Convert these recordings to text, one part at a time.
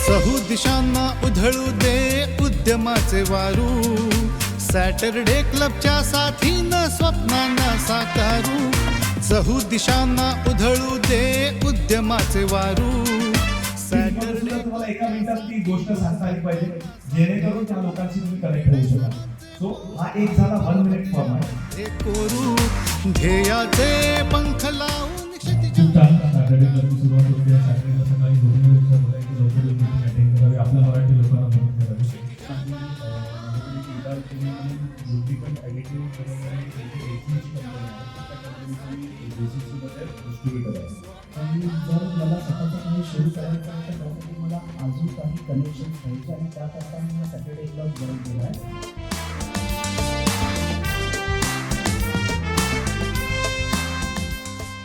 चहू दिशांना उधळू दे उद्यमाचे वारू, सॅटरडे क्लबच्या साथीनं स्वप्नांना साकारू. चहू दिशांना उधळू दे उद्यमाचे वारू, सॅटरडे. तुम्हाला एका मिनिटात ती गोष्ट सांगता आली पाहिजे जेणेकरून त्या लोकांशी तुम्ही कनेक्ट होऊ शकाल. सो हा एक झाला 1 मिनिट फॉर्मॅट. हे कोरू ध्येयाचे पंख लावून खूप छान. सॅटर्डे क्लबची सुरुवात होते. सॅटर्डेला सकाळी 2 वाजता बोलायची, लवकर येऊन मीटिंग अटेंड करावी, आपल्या मराठी लोकांना मदत करावी. आणि जर मला स्वतःचं काही सुरू करायचं आहे तर त्यासाठी मला अजून काही कनेक्शन घ्यायचे आणि त्याकरता मी सॅटर्डे क्लब जॉईन केला आहे.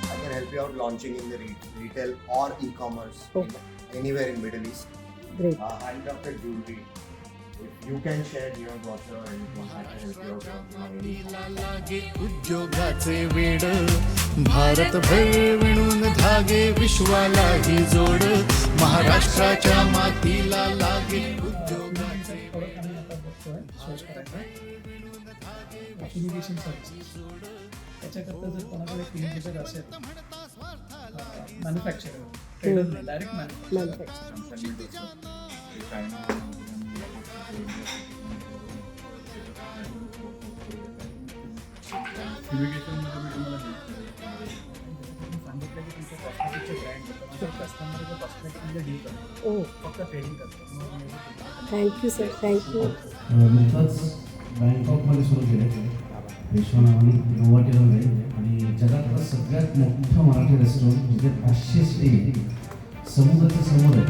I can help you out launching in the retail or e-commerce anywhere in Middle East. Great. Handcrafted jewelry. If you can share your brochure or anything, I can help you out. लागे उद्योगाचे वेड, भारतभर विणून धागे विश्वालाही जोड. महाराष्ट्राच्या मातीला लागे उद्योगाचे ॲप्लिकेशन सर्व्हिस त्याच्याकरता जर कोणाकडे क्लिनिक असेल मॅन्युफॅक्चरर ट्रेडर नाही डायरेक्ट मॅन्युफॅक्चर सांगितलं की तुमच्या कॉस्मेटिकचे ब्रँड कस्टमरच्या कॉस्मेटिकमध्ये डील करतो ओ फक्त ट्रेडिंग करतो. Thank you sir, thank you. नुकताच बँकॉकमध्ये सुरू केले विश्वनावानी नोवाटेल आहे आणि जगातलं सगळ्यात मोठं मराठी रेस्टॉरंट जिथे 500 स्टे समुद्राच्या समोर आहे.